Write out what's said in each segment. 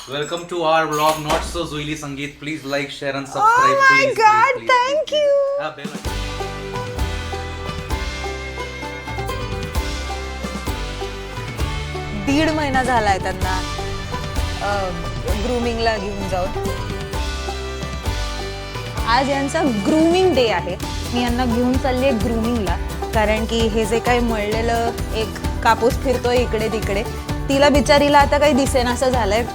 Welcome to our vlog, Not So Zuili Sangeet. Please like, share and subscribe. Oh my please, God, please, please, thank please, you. please. Bell icon. दीड महिना झालाय त्यांना ग्रूमिंगला घेऊन जाऊन. आज यांचा grooming day आहे. मी यांना घेऊन चालली आहे ग्रूमिंगला, कारण की हे जे काही मळलेलं एक कापूस फिरतोय इकडे तिकडे, तिला बिचारीला आता काही दिसेनासं झालंय.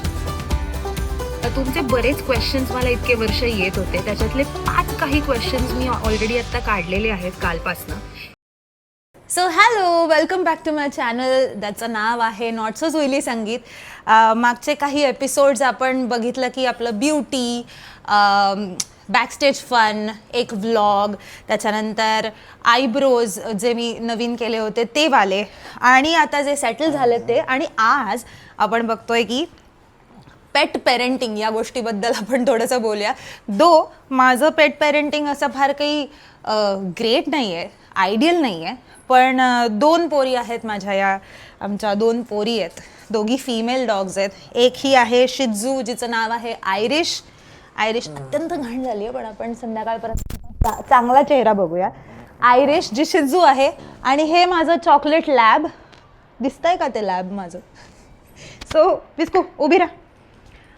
तुमचे बरेच क्वेश्चन्स मला इतके वर्ष येत होते, त्याच्यातले 5 काही क्वेश्चन्स मी ऑलरेडी आता काढलेले आहेत कालपासनं. So hello, welcome back to my channel. त्याचं नाव आहे नॉट सो जुईली संगीत. मागचे काही एपिसोड्स आपण बघितलं की आपलं ब्युटी, बॅकस्टेज फन, एक व्लॉग, त्याच्यानंतर आयब्रोज जे मी नवीन केले होते ते वाले, आणि आता जे सेटल झाले ते. आणि आज आपण बघतोय की पेट पेरेंटिंग या गोष्टीबद्दल आपण थोडंसं बोलूया. माझं पेट पेरेंटिंग असं फार काही ग्रेट नाही आहे, आयडियल नाही आहे, पण 2 पोरी आहेत माझ्या. या आमच्या 2 पोरी आहेत, दोघी फिमेल डॉग्स आहेत. एक ही आहे शिजू, जिचं नाव आहे आयरिश. अत्यंत घाण झाली आहे, पण आपण संध्याकाळपर्यंत चांगला चेहरा बघूया. आयरिश जी शिजू आहे, आणि हे माझं चॉकलेट लॅब. दिसतंय का ते लॅब माझं? सो विस्कू उभी राहा.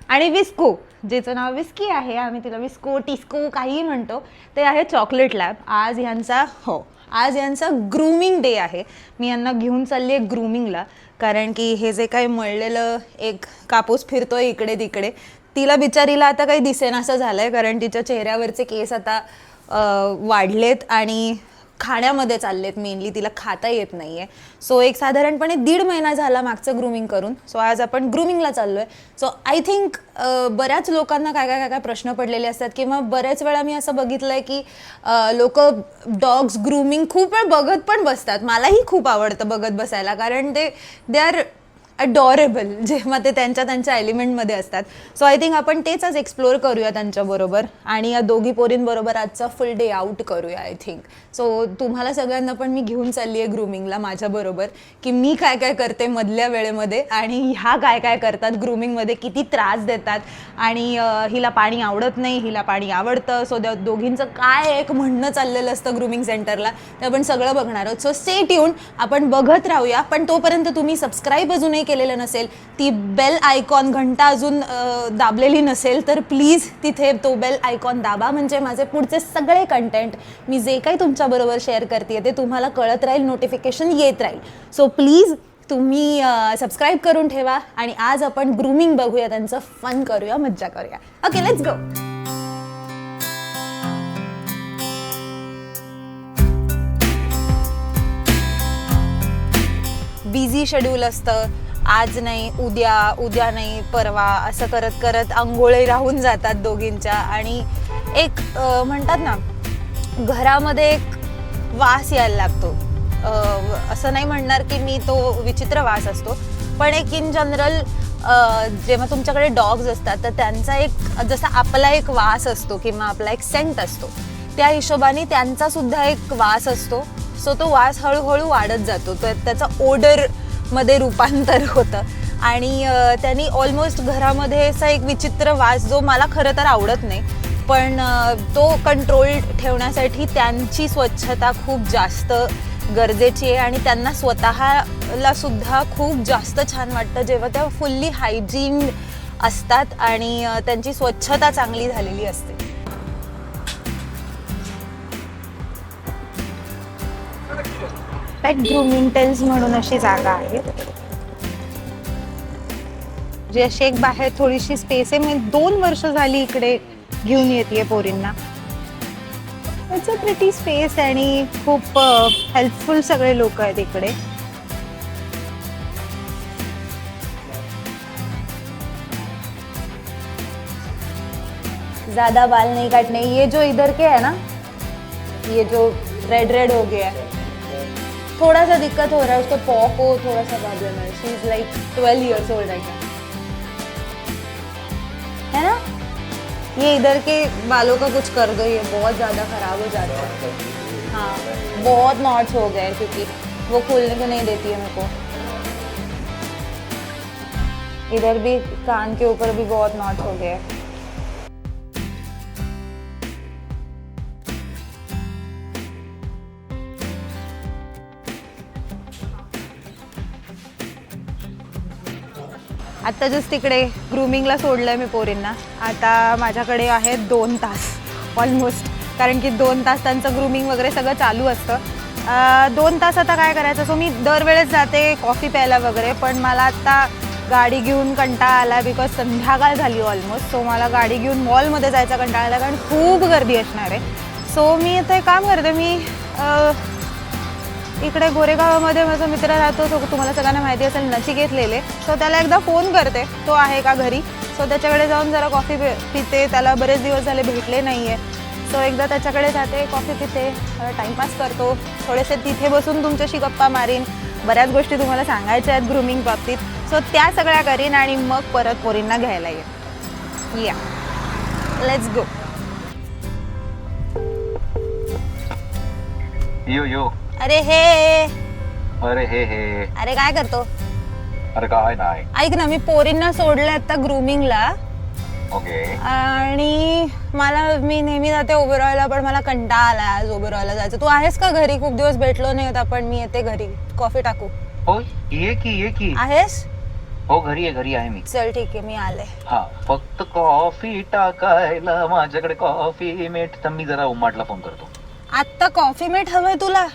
आणि विस्कू, जिचं नाव विस्की आहे, आम्ही तिला विस्को टिस्को काहीही म्हणतो, ते आहे चॉकलेट लॅब. आज यांचा ग्रूमिंग डे आहे. मी यांना घेऊन चालली आहे ग्रूमिंगला, कारण की हे जे काही मळलेलं एक कापूस फिरतोय इकडे तिकडे, तिला बिचारीला आता काही दिसेनासं झालंय, कारण तिच्या चेहऱ्यावरचे केस आता वाढलेत आणि खाण्यामध्ये चाललेत. मेनली तिला खाता येत नाही आहे. सो एक साधारणपणे 1.5 महिना झाला मागचं ग्रूमिंग करून. सो आज आपण ग्रूमिंगला चाललो आहे. सो आय थिंक बऱ्याच लोकांना काय प्रश्न पडलेले असतात, किंवा बऱ्याच वेळा मी असं बघितलं आहे की लोक डॉग्स ग्रूमिंग खूप वेळ बघत पण बसतात. मलाही खूप आवडतं बघत बसायला, कारण दे आर अडॉरेबल जेव्हा ते त्यांच्या एलिमेंटमध्ये असतात. सो आय थिंक आपण तेच आज एक्सप्लोअर करूया त्यांच्याबरोबर, आणि या दोघी पोरींबरोबर आजचा फुल डे आउट करूया आय थिंक. सो तुम्हाला सगळ्यांना पण मी घेऊन चालली आहे ग्रूमिंगला माझ्याबरोबर, की मी काय करते मधल्या वेळेमध्ये, आणि ह्या काय करतात ग्रूमिंगमध्ये, किती त्रास देतात, आणि हिला पाणी आवडत नाही, हिला पाणी आवडतं. सो दोघींचं काय एक म्हणणं चाललेलं असतं ग्रूमिंग सेंटरला, ते आपण सगळं बघणार आहोत. सो स्टे ट्यून, आपण बघत राहूया. पण तोपर्यंत तुम्ही सबस्क्राईब अजूनही केलेलं नसेल, ती बेल आयकॉन घंटा अजून दाबलेली नसेल, तर प्लीज तिथे तो बेल आयकॉन दाबा, म्हणजे माझे पुढचे सगळे कंटेंट मी जे काही तुमच्याबरोबर शेअर करते ते तुम्हाला कळत राहील, नोटिफिकेशन येत राहील. सो प्लीज तुम्ही सबस्क्राईब करून ठेवा, आणि आज आपण ग्रूमिंग बघूया, त्यांचं फन करूया, मज्जा करूया. Okay, let's go. Busy schedule असतं. आज नाही, उद्या नाही, परवा, असं करत आंघोळे राहून जातात दोघींच्या. आणि एक म्हणतात ना, घरामध्ये एक वास यायला लागतो. असं नाही म्हणणार की मी तो विचित्र वास असतो, पण एक इन जनरल जेव्हा तुमच्याकडे डॉग्स असतात तर त्यांचा एक जसा आपला एक वास असतो किंवा आपला एक सेंट असतो, त्या हिशोबाने त्यांचा सुद्धा एक वास असतो. सो तो वास हळूहळू वाढत जातो, तर त्याचं ओडरमध्ये रूपांतर होतं, आणि त्यांनी ऑलमोस्ट घरामध्ये असा एक विचित्र वास, जो मला खरं तर आवडत नाही, पण तो कंट्रोल ठेवण्यासाठी त्यांची स्वच्छता खूप जास्त गरजेची आहे. आणि त्यांना स्वतःला सुद्धा खूप जास्त छान वाटतं जेव्हा त्या फुल्ली हायजीन असतात आणि त्यांची स्वच्छता चांगली झालेली असते. पेट ग्रूमिंग टेल्स म्हणून अशी जागा आहे, जी अशी एक बाहेर थोडीशी स्पेस आहे. मी 2 वर्ष झाली इकडे घेऊन येते पोरींना. इट्स अ प्रिटी स्पेस, आणि खूप हेल्पफुल सगळे लोक आहेत इकडे. ज्यादा बाल नहीं काटने. ये जो इधर के है ना, ये जो रेड हो गया है, थोड़ा सा दिक्कत हो रहा है उसको. पॉ को थोड़ा सा प्रॉब्लम है. She is like 12 years old right now, है ना. ये इधर के बालों का कुछ कर दो, ये बहुत ज़्यादा ख़राब हो जाता है. हाँ, बहुत नॉट्स हो गए, क्योंकि वो खोलने को नहीं देती है मेरे को. इधर भी कान के ऊपर भी बहुत नॉट हो गए. आत्ता जस्ट तिकडे ग्रूमिंगला सोडलंय मी पोरींना. आता माझ्याकडे आहे 2 तास ऑलमोस्ट, कारण की 2 तास त्यांचं ग्रूमिंग वगैरे सगळं चालू असतं. 2 तास आता काय करायचं. सो मी दरवेळेस जाते कॉफी प्यायला वगैरे, पण मला आत्ता गाडी घेऊन कंटाळा आला बिकॉज संध्याकाळ झाली ऑलमोस्ट. सो मला गाडी घेऊन मॉलमध्ये जायचा कंटाळा आला कारण खूप गर्दी असणार आहे. सो मी आता एक काम करते, मी इकडे गोरेगावामध्ये माझा मित्र राहतो, तो तुम्हाला सगळ्यांना माहिती असेल, नचिकेत लेले. सो त्याला एकदा फोन करते, तो आहे का घरी. सो त्याच्याकडे जाऊन जरा कॉफी पिते, त्याला बरेच दिवस झाले भेटले नाही आहे. सो एकदा त्याच्याकडे जाते, कॉफी पिते, टाईमपास करतो, थोडेसे तिथे बसून तुमच्याशी गप्पा मारीन, बऱ्याच गोष्टी तुम्हाला सांगायच्या आहेत ग्रूमिंग बाबतीत. सो त्या सगळ्या करीन आणि मग परत पोरींना घ्यायला येईन. या लेट्स गो. यो यो. अरे हे अरे काय करतो. अरे काय नाही. ऐक ना, मी पोरींना सोडलं आता ग्रूमिंगला. ओके. आणि मी नेहमी जाते ओबेरॉयला, पण मला कंटाळा आला आज ओबेरॉयला जायचं. तू आहेस का घरी? खूप दिवस भेटलो नाही होत आपण. मी येते घरी, कॉफी टाकू. हो ये की आहेस? हो घरी आहे मी. चल ठीक आहे, मी आले. हा फक्त कॉफी टाकायला माझ्याकडे कॉफी मेट. तर मी जरा उमाटला फोन करतो. आत्ता कॉफी मेट हवंय तुला?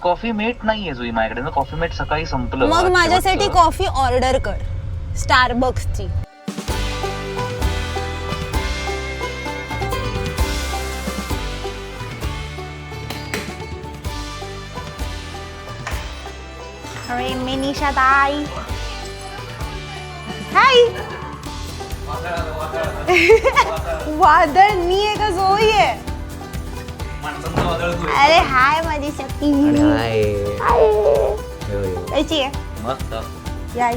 कॉफी मेट नाहीये जुई माझ्याकडे ना. कॉफी मेट सकाळी संपलं. मग माझ्यासाठी कॉफी ऑर्डर कर स्टारबक्सची. अरे मी निशा ताई. हाय. वादळ मी आहे का जोई आहे? अरे हाय माझी शक्ती. कशी आहे? मस्त. याय.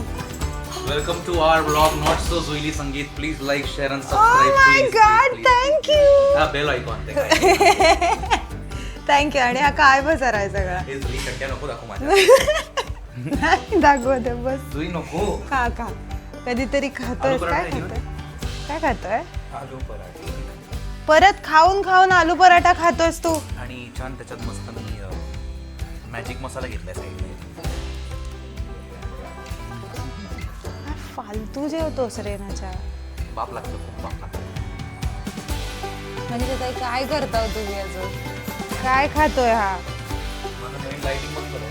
Welcome to our vlog Not So Zuili Sangeet. Please like, share and Oh subscribe. my please, god, please. thank you. हा बेल आयकॉन ते काय. थँक्यू. आणि हा काय बसर आहे सगळा? हे जुई चट्ट्या नको दाखव माझ्या. दाखवते बस. जुई नको. का कधीतरी खातोय. आलू काय पराठा खातोय? काय खातोय? आलू पराठा. परत खाऊन आलू पराठा खातोयस तू? आणि छान त्याच्यात मस्त मी मॅजिक मसाला घेतलाय साईडला. फालतू जेवतोस रे नाच्या. बाप लागतो, खूप बाप लागतो. म्हणजे काय करता तुम्ही अजून? काय खातोय हा? मला नवीन लाइटिंग बंद करू.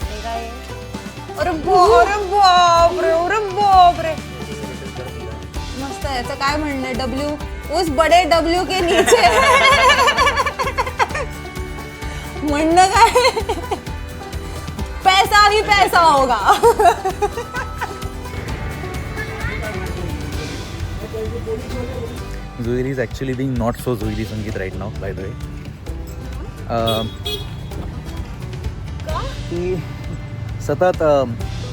हे काय? अरे बापरे. मस्त आहे. याचं काय म्हणणं आहे? डब्ल्यू उस बडे डब्ल्यू के नीचे. म्हणणं काय? पैसा भी पैसा होगा. Zuili is actually being not so Zuili Sangeet right now, by the way. की सतत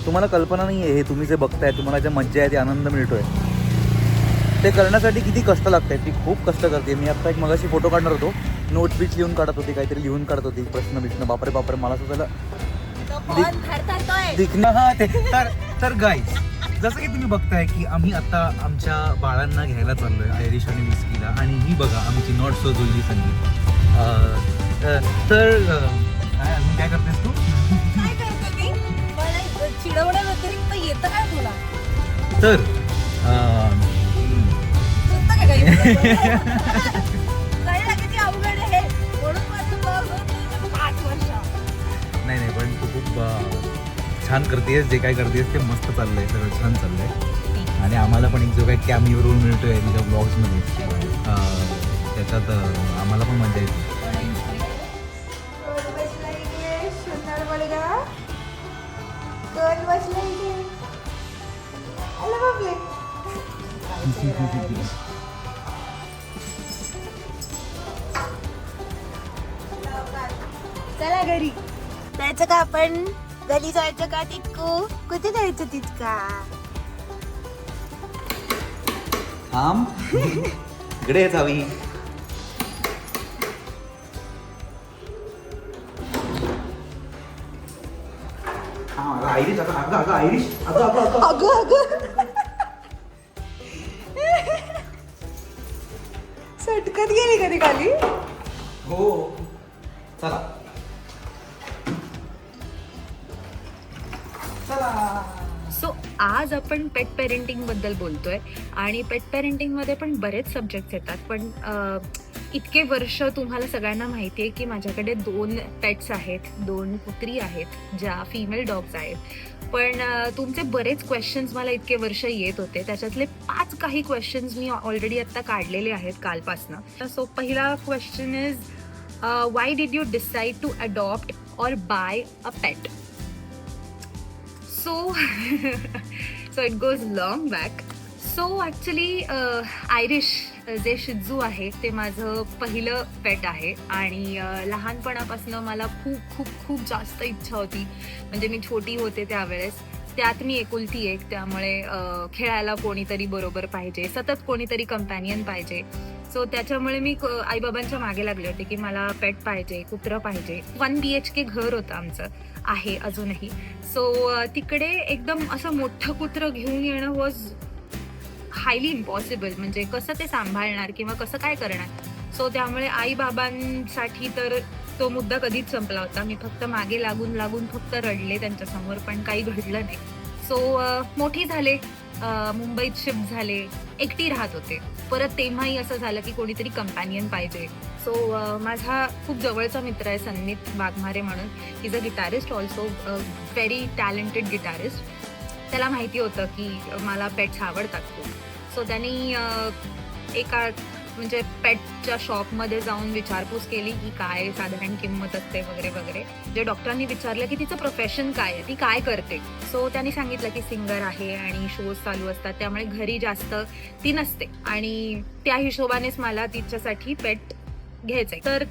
तुम्हाला कल्पना नाही आहे, हे तुम्ही जे बघताय, तुम्हाला जे मज्जा आहे, ते आनंद मिळतोय, ते करण्यासाठी किती कष्ट लागत आहेत. ती खूप कष्ट करते. मी आत्ता एक मगाशी फोटो काढणार होतो, नोट बीट लिहून काढत होती, काहीतरी लिहून काढत होती, प्रश्न बापरे मला सुद्धा दिखणं. हा ते तर गाईज, जसं की तुम्ही बघताय की आम्ही आता आमच्या बाळांना घ्यायला चाललोय, आयरिश आणि विस्कीला. आणि ही बघा आमची नॉट सो जुईली संगीत. तर काय अजून काय करतेस तू? काय करते मी? मला चिडवण्या व्यतिरिक्त येतं काय तुला? तर कळलं किती अवघड आहे. म्हणून माझं 5 वर्ष. नाही पण तू खूप छान करतेस. जे काय करतेस ते मस्त चाललंय, सगळं छान चाललंय. आणि आम्हाला पण एक जो काही कॅमिओ रोल मिळतोय तिच्या ब्लॉग्समध्ये, त्याच्यात आम्हाला पण मजा येते. चला घरी जायचं का? आपण घरी जायचं का? तितकू कुठे जायचं? तितका इकडे जावी. आयरिश अगं आयरिश अगं अगं सटकत गेली कधी खाली. हो चला सो आज आपण पेट पेरेंटिंग बद्दल बोलतोय आणि पेट पेरेंटिंग मध्ये पण बरेच सब्जेक्ट येतात. पण इतके वर्ष तुम्हाला सगळ्यांना माहिती आहे की माझ्याकडे 2 पेट्स आहेत, 2 कुत्री आहेत ज्या फिमेल डॉग्स आहेत. पण तुमचे बरेच क्वेश्चन्स मला इतके वर्ष येत होते, त्याच्यातले 5 काही क्वेश्चन्स मी ऑलरेडी आता काढलेले आहेत कालपासनं. सो पहिला question is why did you decide to adopt or buy a pet? So it goes long back. So actually Irish जे शिजू आहे ते माझं पहिलं पेट आहे आणि लहानपणापासून मला खूप खूप खूप जास्त इच्छा होती. म्हणजे मी छोटी होते त्यावेळेस, त्यात मी एकुलती एक, त्यामुळे खेळायला कोणीतरी बरोबर पाहिजे, सतत कोणीतरी कंपॅनियन पाहिजे. सो त्याच्यामुळे मी आईबाबांच्या मागे लागले होते की मला पेट पाहिजे, कुत्रं पाहिजे. 1 BHK घर होतं आमचं, आहे अजूनही. सो तिकडे एकदम असं मोठं कुत्रं घेऊन येणं वॉज हायली इम्पॉसिबल. म्हणजे कसं ते सांभाळणार किंवा कसं काय करणार. सो त्यामुळे आई बाबांसाठी तर तो मुद्दा कधीच संपला होता. मी फक्त मागे लागून लागून फक्त रडले त्यांच्यासमोर, पण काही घडलं नाही. सो मोठी झाले, मुंबईत शिफ्ट झाले, एकटी राहत होते. परत तेव्हाही असं झालं की कोणीतरी कंपॅनियन पाहिजे. सो माझा खूप जवळचा मित्र आहे सन्मित वाघमारे म्हणून, is a guitarist, also very talented guitarist. त्याला माहिती होतं की मला पेट्स आवडतात खूप. सो त्यांनी एका म्हणजे पेटच्या शॉपमध्ये जाऊन विचारपूस केली की काय साधारण किंमत असते वगैरे वगैरे. जे डॉक्टरांनी विचारलं की तिचं प्रोफेशन काय आहे, ती काय करते. सो त्यांनी सांगितलं की सिंगर आहे आणि शोज चालू असतात, त्यामुळे घरी जास्त ती नसते आणि त्या हिशोबानेच मला तिच्यासाठी पेट घ्यायचंय. तर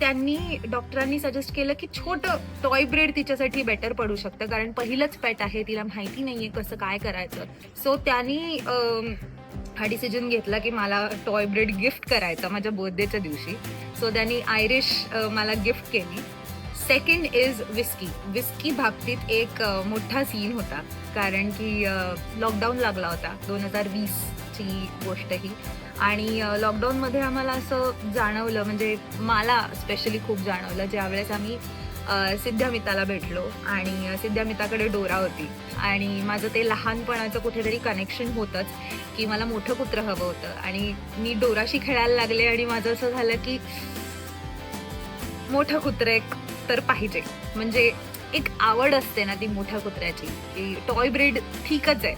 डॉक्टरांनी सजेस्ट केलं की छोटं टॉय ब्रीड तिच्यासाठी बेटर पडू शकतं, कारण पहिलंच पेट आहे, तिला माहिती नाहीये कसं काय करायचं. सो त्यांनी हा डिसिजन घेतला की मला टॉय ब्रीड गिफ्ट करायचा माझ्या बर्थडेच्या दिवशी. सो त्यांनी आयरिश मला गिफ्ट केली. Second is whisky. विस्की बाबतीत एक मोठा सीन होता, कारण की लॉकडाऊन लागला होता 2020ची गोष्ट ही. आणि लॉकडाऊनमध्ये आम्हाला असं जाणवलं, म्हणजे मला स्पेशली खूप जाणवलं ज्यावेळेस आम्ही सिद्ध्यामिताला भेटलो आणि सिद्ध्यामिताकडे डोरा होती आणि माझं ते लहानपणाचं कुठेतरी कनेक्शन होतंच की मला मोठं कुत्रं हवं होतं. आणि मी डोराशी खेळायला लागले आणि माझं असं झालं की मोठं कुत्रं एक तर पाहिजे. म्हणजे एक आवड असते ना ती मोठ्या कुत्र्याची, की टॉय ब्रीड ठीकच आहे,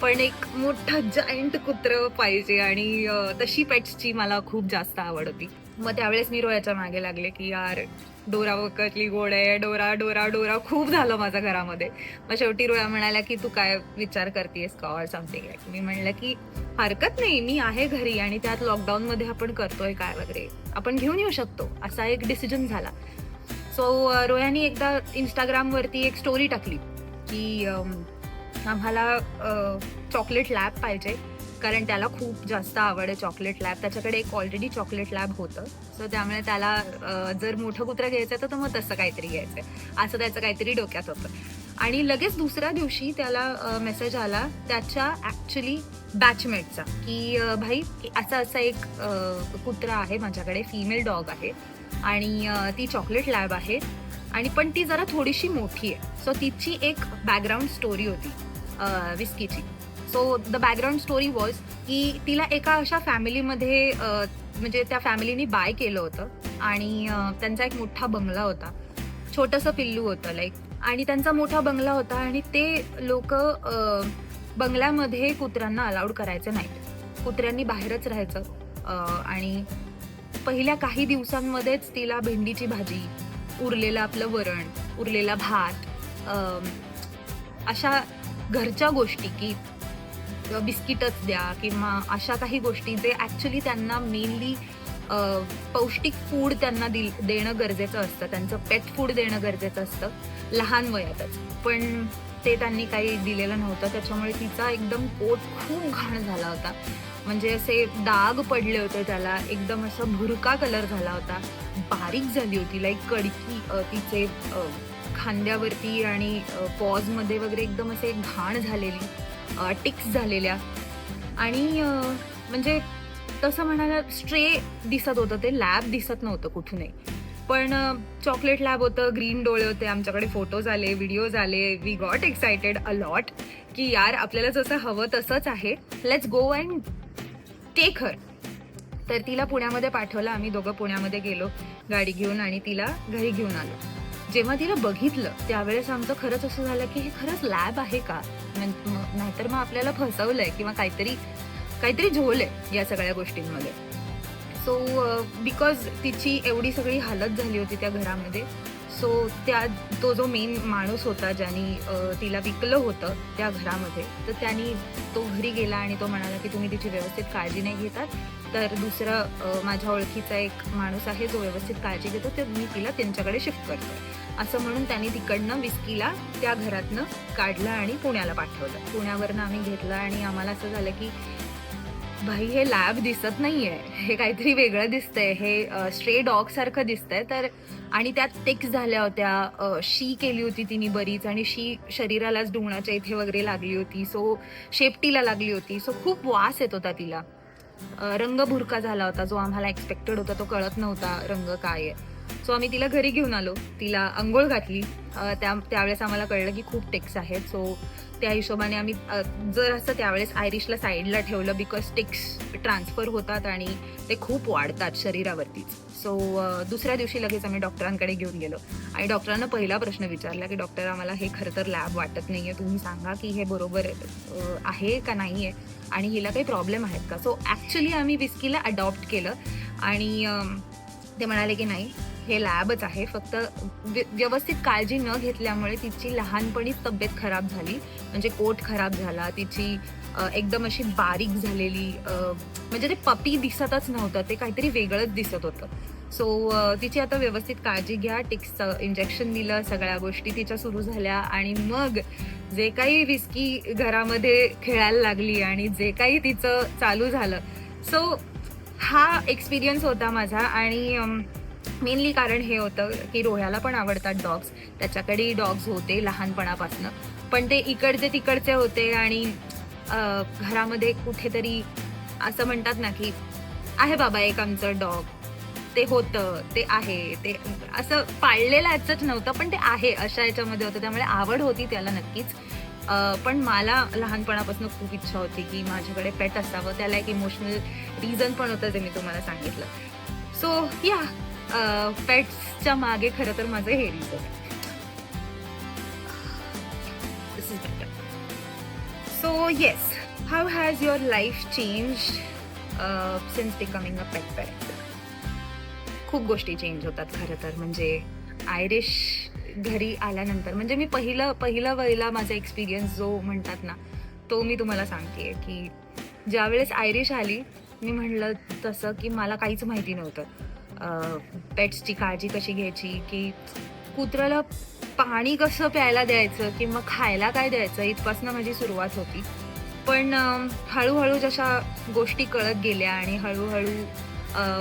पण एक मोठं जायंट कुत्रं पाहिजे. आणि तशी पेट्सची मला खूप जास्त आवड होती. मग त्यावेळेस मी रोयाच्या मागे लागले की यार डोरा वकतली गोड आहे, डोरा डोरा डोरा खूप झालं माझ्या घरामध्ये. मग शेवटी रोया म्हणाल्या की तू काय विचार करतेस का ऑर समथिंग. मी म्हणलं की हरकत नाही, मी आहे घरी आणि त्यात लॉकडाऊनमध्ये आपण करतोय काय वगैरे, आपण घेऊन येऊ शकतो, असा एक डिसिजन झाला. सो रोयानी एकदा इंस्टाग्रामवरती एक स्टोरी टाकली की आम्हाला चॉकलेट लॅब पाहिजे, कारण त्याला खूप जास्त आवड आहे चॉकलेट लॅब. त्याच्याकडे एक ऑलरेडी चॉकलेट लॅब होतं. सो त्यामुळे त्याला जर मोठं कुत्रं घ्यायचं तर मग तसं काहीतरी घ्यायचंय, असं त्याचं काहीतरी डोक्यात होतं. आणि लगेच दुसऱ्या दिवशी त्याला मेसेज आला त्याच्या ॲक्च्युली बॅचमेटचा की भाई असा एक कुत्रा आहे माझ्याकडे, फिमेल डॉग आहे आणि ती चॉकलेट लॅब आहे आणि पण ती जरा थोडीशी मोठी आहे. सो तिची एक बॅकग्राऊंड स्टोरी होती विस्कीची. So the background story was की तिला एका अशा फॅमिलीमध्ये म्हणजे त्या फॅमिलीनी बाय केलं होतं आणि त्यांचा एक मोठा बंगला होता, छोटंसं पिल्लू होतं लाईक, आणि त्यांचा मोठा बंगला होता आणि ते लोक बंगल्यामध्ये कुत्र्यांना अलाउड करायचे नाहीत, कुत्र्यांनी बाहेरच राहायचं. आणि पहिल्या काही दिवसांमध्येच तिला भेंडीची भाजी, उरलेलं आपलं वरण, उरलेला भात, अशा घरच्या गोष्टी की बिस्किटच द्या किंवा अशा काही गोष्टी जे ॲक्च्युली त्यांना मेनली पौष्टिक फूड त्यांना देणं गरजेचं असतं, त्यांचं पेट फूड देणं गरजेचं असतं लहान वयातच, पण ते त्यांनी काही दिलेलं नव्हतं. त्याच्यामुळे तिचा एकदम पोट खूप घाण झाला होता, म्हणजे असे डाग पडले होते त्याला, एकदम असा भुरका कलर झाला होता, बारीक झाली होती लाईक कडकी, तिचे खांद्यावरती आणि पॉजमध्ये वगैरे एकदम असे घाण झालेली, टिक्स झालेल्या आणि म्हणजे तसं म्हणायला स्ट्रे दिसत होतं, ते लॅब दिसत नव्हतं कुठूनही. पण चॉकलेट लॅब होतं, ग्रीन डोळे होते, आमच्याकडे फोटोज आले, व्हिडिओज आले. We got excited a lot की यार आपल्याला जसं हवं तसंच आहे, let's go and take her. तर तिला पुण्यामध्ये पाठवलं, आम्ही दोघं पुण्यामध्ये गेलो गाडी घेऊन आणि तिला घरी घेऊन आलो. जेव्हा तिला बघितलं त्यावेळेस आमचं खरंच असं झालं की हे खरंच लॅब आहे का, नाहीतर मग आपल्याला फसवलंय किंवा काहीतरी झोल आहे या सगळ्या गोष्टींमध्ये. सो बिकॉज तिची एवढी सगळी हालत झाली होती त्या घरामध्ये. सो तो जो मेन माणूस होता ज्यांनी तिला विकलं होतं त्या घरामध्ये, तर त्यांनी तो घरी गेला आणि तो म्हणाला की तुम्ही तिची व्यवस्थित काळजी नाही घेतात, तर दुसरं माझ्या ओळखीचा एक माणूस आहे जो व्यवस्थित काळजी घेतो, तर मी तिला त्यांच्याकडे शिफ्ट करतो असं म्हणून त्यांनी तिकडनं विस्कीला त्या घरातनं काढलं आणि पुण्याला पाठवलं. पुण्यावरनं आम्ही घेतलं आणि आम्हाला असं झालं की भाई हे लॅब दिसत नाहीये, हे काहीतरी वेगळं दिसतंय, हे स्ट्रे डॉग सारखं दिसतंय. तर आणि त्यात टिक्स झाल्या होत्या, शी केली होती तिने बरीच, आणि शी शरीरालाच डोंगणाच्या इथे वगैरे लागली होती, सो शेपटीला लागली होती, सो खूप वास येत होता तिला. रंग भुरका झाला होता, जो आम्हाला एक्सपेक्टेड होता, तो कळत नव्हता रंग काय आहे. सो आम्ही तिला घरी घेऊन आलो, तिला आंघोळ घातली. त्यावेळेस आम्हाला कळलं की खूप टिक्स आहेत. सो त्या हिशोबाने आम्ही जर असं त्यावेळेस आयरिशला साईडला ठेवलं, बिकॉज टिक्स ट्रान्सफर होतात आणि ते खूप वाढतात शरीरावरतीच. सो दुसऱ्या दिवशी लगेच आम्ही डॉक्टरांकडे घेऊन गेलो आणि डॉक्टरांना पहिला प्रश्न विचारला की डॉक्टर आम्हाला हे खरं तर लॅब वाटत नाही आहे, तुम्ही सांगा की हे बरोबर आहे का नाही आहे आणि हिला काही प्रॉब्लेम आहेत का. सो ॲक्च्युली आम्ही विस्कीला अडॉप्ट केलं आणि ते म्हणाले की नाही, हे लॅबच आहे, फक्त व्यवस्थित काळजी न घेतल्यामुळे तिची लहानपणीच तब्येत खराब झाली, म्हणजे पोट खराब झाला, तिची एकदम अशी बारीक झालेली, म्हणजे ते पपी दिसतच नव्हतं, ते काहीतरी वेगळंच दिसत होतं. सो तिची आता व्यवस्थित काळजी घ्या, टिक्सचं इंजेक्शन दिलं, सगळ्या गोष्टी तिच्या सुरू झाल्या आणि मग जे काही विस्की घरामध्ये खेळायला लागली आणि जे काही तिचं चालू झालं. सो हा एक्सपिरियन्स होता माझा आणि मेनली कारण हे होतं की रोह्याला पण आवडतात डॉग्स, त्याच्याकडेही डॉग्स होते लहानपणापासून, पण ते इकडचे तिकडचे होते आणि घरामध्ये कुठेतरी असं म्हणतात ना की आहे बाबा एक आमचं डॉग, ते होतं, ते आहे, ते असं पाळलेलं ह्याचंच नव्हतं, पण ते आहे अशा याच्यामध्ये होतं, त्यामुळे आवड होती त्याला नक्कीच. पण मला लहानपणापासून खूप इच्छा होती की माझ्याकडे पेट असावं, त्याला एक इमोशनल रिझन पण होतं जे मी तुम्हाला सांगितलं. सो या पेट्सच्या मागे खरं तर माझं हे रिझन आहे. This is better. So yes, how has your life changed since becoming a pet parent? खूप गोष्टी चेंज होतात खरं तर. म्हणजे आयरिश घरी आल्यानंतर, म्हणजे मी पहिलं वेळेला माझा एक्सपिरियन्स जो म्हणतात ना, तो मी तुम्हाला सांगते की ज्यावेळेस आयरिश आली, मी म्हणलं तसं की मला काहीच माहिती नव्हतं पेट्सची काळजी कशी घ्यायची, की कुत्र्याला पाणी कसं प्यायला द्यायचं किंवा खायला काय द्यायचं, इथपासून माझी सुरुवात होती. पण हळूहळू जशा गोष्टी कळत गेल्या आणि हळूहळू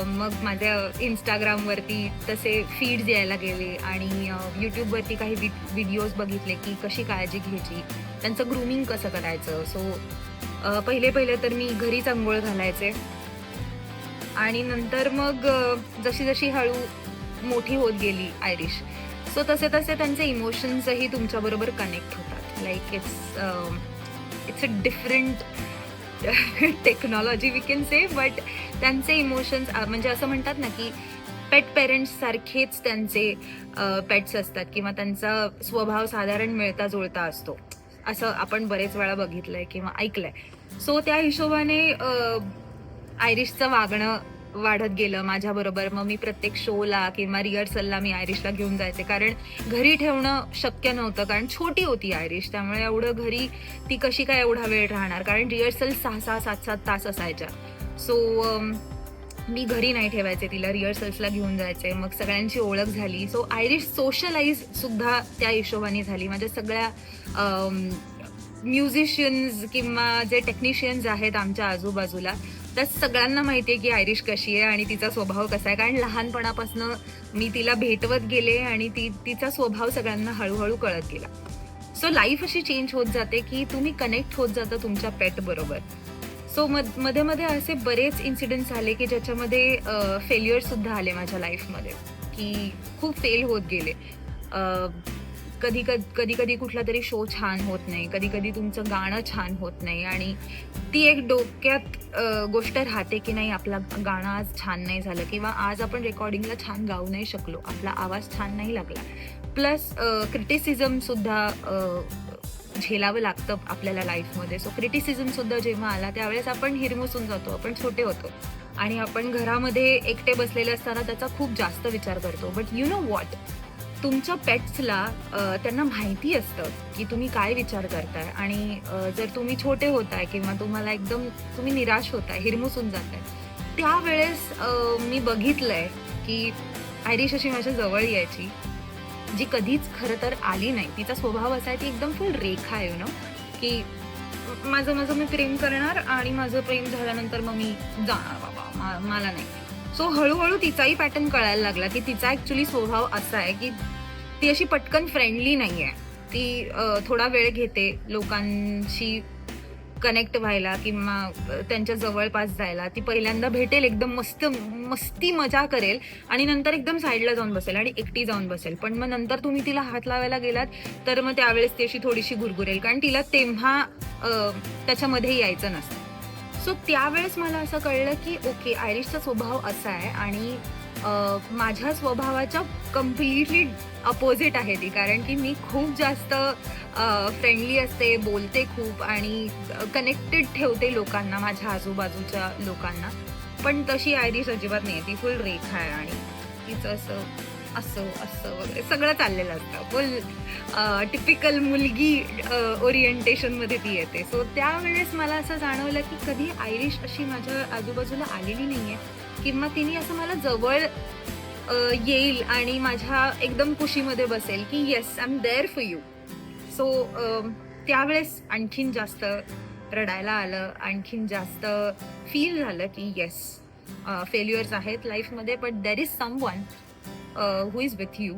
मग माझ्या इंस्टाग्रामवरती तसे फीड्स यायला गेले आणि यूट्यूबवरती काही व्हिडिओज बघितले की कशी काळजी घ्यायची, त्यांचं ग्रूमिंग कसं करायचं. सो पहिले तर मी घरीच अंघोळ घालायचे आणि नंतर मग जशी हळू मोठी होत गेली आयरिश, सो तसे त्यांचे इमोशन्सही तुमच्याबरोबर कनेक्ट होतात. Like it's a different technology we can say, but त्यांचे इमोशन्स म्हणजे असं म्हणतात ना की पेट पेरेंट्स सारखेच त्यांचे पेट्स असतात किंवा त्यांचा स्वभाव साधारण मिळता जुळता असतो, असं आपण बरेच वेळा बघितलंय किंवा ऐकलंय. सो त्या हिशोबाने आयरिशचं वागणं वाढत गेलं माझ्याबरोबर. मग मी प्रत्येक शोला किंवा रिहर्सलला मी आयरिशला घेऊन जायचे, कारण घरी ठेवणं शक्य नव्हतं, कारण छोटी होती आयरिश, त्यामुळे एवढं घरी ती कशी काय एवढा वेळ राहणार, कारण रिहर्सल 6-6, 7-7 तास असायच्या. सो मी घरी नाही ठेवायचे तिला, रिहर्सल्सला घेऊन जायचे. मग सगळ्यांची ओळख झाली. सो आयरिश सोशलाइज सुद्धा त्या हिशोबाने झाली. माझ्या सगळ्या म्युझिशियन्स किंवा जे टेक्निशियन्स आहेत आमच्या आजूबाजूला, त्या सगळ्यांना माहिती आहे की आयरिश कशी आहे आणि तिचा स्वभाव कसा आहे. कारण लहानपणापासून मी तिला भेटवत गेले आणि तिचा स्वभाव सगळ्यांना हळूहळू कळत गेला. सो लाईफ अशी चेंज होत जाते की तुम्ही कनेक्ट होत जाता तुमच्या पेट बरोबर. सो मध्ये मध्ये असे बरेच इन्सिडेंट्स आले की ज्याच्यामध्ये फेल्युअर सुद्धा आले माझ्या लाईफमध्ये, की खूप फेल होत गेले. कधी कधी कुठला तरी शो छान होत नाही, कधी कधी तुमचं गाणं छान होत नाही आणि ती एक डोक्यात गोष्ट राहते की नाही आपला गाणं आज छान नाही झालं किंवा आज आपण रेकॉर्डिंगला छान गाऊ नाही शकलो, आपला आवाज छान नाही लागला. प्लस क्रिटिसिझम सुद्धा झेलावं लागतं आपल्याला लाईफमध्ये. सो क्रिटिसिझम सुद्धा जेव्हा आला त्यावेळेस आपण हिरमुसून जातो, आपण छोटे होतो आणि आपण घरामध्ये एकटे बसलेले असताना त्याचा खूप जास्त विचार करतो. बट यू नो वॉट, तुमच्या पेट्सला त्यांना माहिती असतं की तुम्ही काय विचार करताय आणि जर तुम्ही छोटे होताय किंवा तुम्हाला एकदम तुम्ही निराश होताय, हिरमुसून जाताय, त्यावेळेस मी बघितलंय की आयरिश अशी माझ्या जवळ यायची जी कधीच खरं तर आली नाही. तिचा स्वभाव असा आहे, ती एकदम फुल रेखा आहे, यु नो, की माझं मी प्रेम करणार आणि माझं प्रेम झाल्यानंतर मग मी जाणार, बाबा मला नाही. सो हळूहळू तिचाही पॅटर्न कळायला लागला की तिचा ॲक्च्युली स्वभाव असा आहे की ती अशी पटकन फ्रेंडली नाही आहे. ती थोडा वेळ घेते लोकांशी कनेक्ट व्हायला किंवा त्यांच्या जवळपास जायला. ती पहिल्यांदा भेटेल, एकदम मस्ती मजा करेल आणि नंतर एकदम साईडला जाऊन बसेल आणि एकटी जाऊन बसेल. पण मग नंतर तुम्ही तिला हात लावायला गेलात तर मग त्यावेळेस ती अशी थोडीशी गुरगुरेल, कारण तिला तेव्हा त्याच्यामध्ये यायचं नसतं. सो त्यावेळेस मला असं कळलं की ओके, आयरिशचा स्वभाव असा आहे आणि माझ्या स्वभावाच्या कम्प्लिटली अपोजिट आहे ती. कारण की मी खूप जास्त फ्रेंडली असते, बोलते खूप आणि कनेक्टेड ठेवते लोकांना, माझ्या आजूबाजूच्या लोकांना. पण तशी आयरिश अजिबात नाही, ती फुल रेखा आहे आणि तिचं असं वगैरे सगळं चाललेलं असतं. फुल टिपिकल मुलगी ओरिएंटेशनमध्ये ती येते. सो त्यावेळेस मला असं जाणवलं की कधी आयरिश अशी माझ्या आजूबाजूला आलेली नाही आहे किंवा तिने असं मला जवळ येईल आणि माझ्या एकदम कुशीमध्ये बसेल की yes, I am there for you. So त्यावेळेस आणखीन जास्त रडायला आलं, आणखीन जास्त फील झालं की येस, फेल्युअर्स आहेत लाईफमध्ये, but there is someone who is with you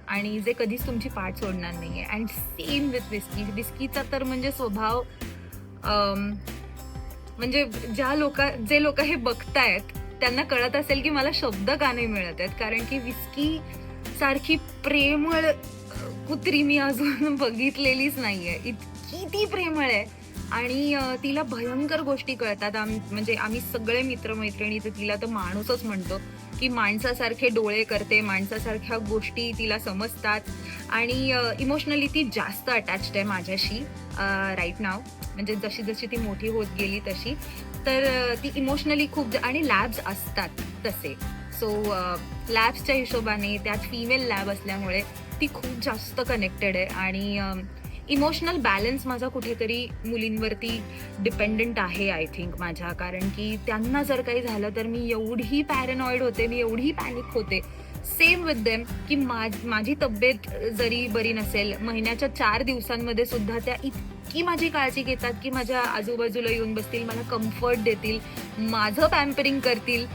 आणि जे कधीच तुमची पाठ सोडणार नाही आहे. And same with Whisky. विस्कीचा तर म्हणजे स्वभाव, म्हणजे जे लोक हे बघतायत त्यांना कळत असेल की मला शब्द का नाही मिळत आहेत, कारण की विस्की सारखी प्रेमळ कुत्री मी अजून बघितलेलीच नाहीये. इतकी ती प्रेमळ आहे आणि तिला भयंकर गोष्टी कळतात. म्हणजे आम्ही सगळे मित्रमैत्रिणी तर तिला तर माणूसच म्हणतो की माणसासारखे डोळे करते, माणसासारख्या गोष्टी तिला समजतात आणि इमोशनली ती जास्त अटॅच्ड आहे माझ्याशी राईट नाव. म्हणजे जशी जशी ती मोठी होत गेली तशी, तर ती इमोशनली खूप, आणि लॅब्स असतात तसे. सो लॅब्सच्या हिशोबाने त्यात फिमेल लॅब असल्यामुळे ती खूप जास्त कनेक्टेड आहे आणि इमोशनल बॅलन्स माझा कुठेतरी मुलींवरती डिपेंडंट आहे आय थिंक माझ्या. कारण की त्यांना जर काही झालं तर मी एवढी पॅरेनॉइड होते, मी एवढी पॅनिक होते. सेम विथ देम की माझी तब्येत जरी बरी नसेल, महिन्याच्या 4 दिवसांमध्ये सुद्धा त्या इतकी माझी काळजी घेतात की माझ्या आजूबाजूला येऊन बसतील, मला कम्फर्ट देतील, माझं पॅम्परिंग करतील.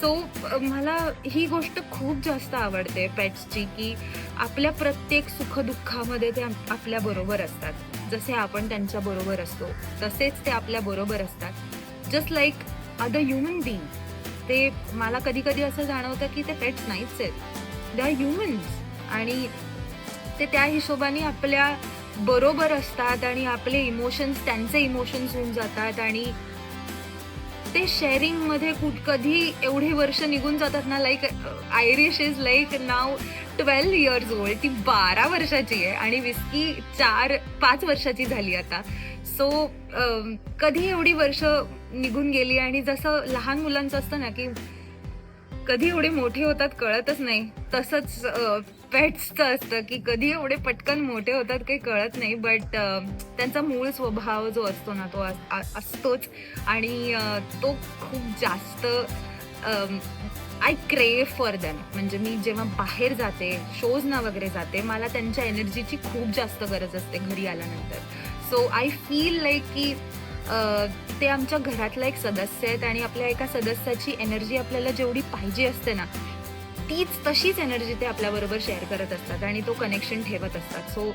सो मला ही गोष्ट खूप जास्त आवडते पेट्सची, की आपल्या प्रत्येक सुखदुःखामध्ये ते आपल्या बरोबर असतात. जसे आपण त्यांच्या बरोबर असतो तसेच ते आपल्या बरोबर असतात, just like other human being. ते मला कधी कधी असं जाणवतं की ते पेट्स नाहीच आहेत, दे आर ह्युमन्स आणि ते त्या हिशोबाने आपल्या बरोबर असतात आणि आपले इमोशन्स त्यांचे इमोशन्स होऊन जातात आणि ते शेअरिंगमध्ये कधी एवढी वर्ष निघून जातात ना. Like Irish is like now 12 years old, ती 12 वर्षाची आहे आणि विस्की 4-5 वर्षाची झाली आता. सो कधी एवढी वर्ष निघून गेली आणि जसं लहान मुलांचं असतं ना की कधी एवढे मोठे होतात कळतच नाही, तसंच पेट्सचं असतं की कधी एवढे पटकन मोठे होतात काही कळत नाही. बट त्यांचा मूळ स्वभाव जो असतो ना तो असतोच आणि तो खूप जास्त आय क्रेव्ह फॉर दॅम. म्हणजे मी जेव्हा बाहेर जाते, शोजना वगैरे जाते, मला त्यांच्या एनर्जीची खूप जास्त गरज असते घरी आल्यानंतर. सो आय फील लाईक की ते आमच्या घरातला एक सदस्य आहेत आणि आपल्या एका सदस्याची एनर्जी आपल्याला जेवढी पाहिजे असते ना तशीच एनर्जी ते आपल्याबरोबर शेअर करत असतात आणि तो कनेक्शन ठेवत असतात. सो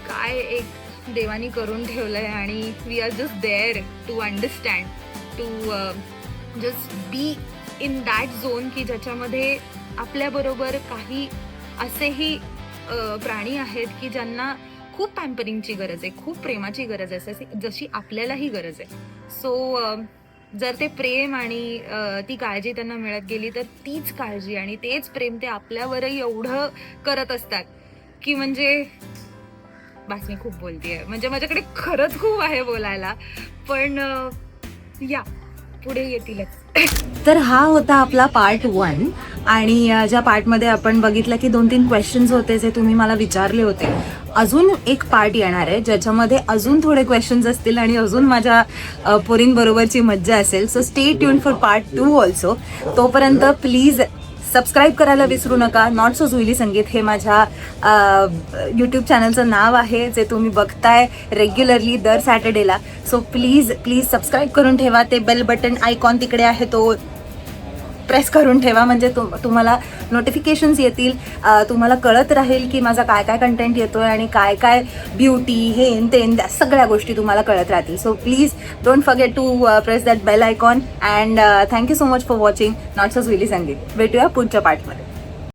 काय एक देवानी करून ठेवलंय आणि we are just there to understand, to just be in that zone की ज्याच्यामध्ये आपल्याबरोबर काही असेही प्राणी आहेत की ज्यांना खूप पॅम्परिंगची गरज आहे, खूप प्रेमाची गरज आहे, जशी आपल्यालाही गरज आहे. सो जर ते प्रेम आणि ती काळजी त्यांना मिळत गेली तर तीच काळजी आणि तेच प्रेम ते आपल्यावरही एवढं करत असतात की म्हणजे बस मी खूप बोलतेय, म्हणजे माझ्याकडे खरंच खूप आहे बोलायला, पण या पुढे येतीलच. तर हा होता आपला पार्ट 1 आणि ज्या पार्टमध्ये आपण बघितलं की 2-3 क्वेश्चन्स होते जे तुम्ही मला विचारले होते. अजून एक पार्ट येणार आहे ज्याच्यामध्ये अजून थोडे क्वेश्चन्स असतील आणि अजून माझ्या पोरींबरोबरची मज्जा असेल. So stay tune for part 2 also. तोपर्यंत प्लीज सबस्क्राईब करायला विसरू नका. नॉट सो जुईली संगीत हे माझ्या यूट्यूब चॅनलचं नाव आहे जे तुम्ही बघताय रेग्युलरली दर सॅटर्डेला. सो प्लीज सबस्क्राईब करून ठेवा. ते बेल बटन आयकॉन तिकडे आहे तो प्रेस करून ठेवा म्हणजे तुम्हाला नोटिफिकेशन्स येतील. तुम्हाला कळत राहील की माझा काय काय कंटेंट येतो आहे आणि काय काय ब्युटी हेन तेन त्या सगळ्या गोष्टी तुम्हाला कळत राहतील. So please don't forget to press that bell icon and thank you so much for watching not so Juili Sangeet. भेटूया पुढच्या पार्टमध्ये.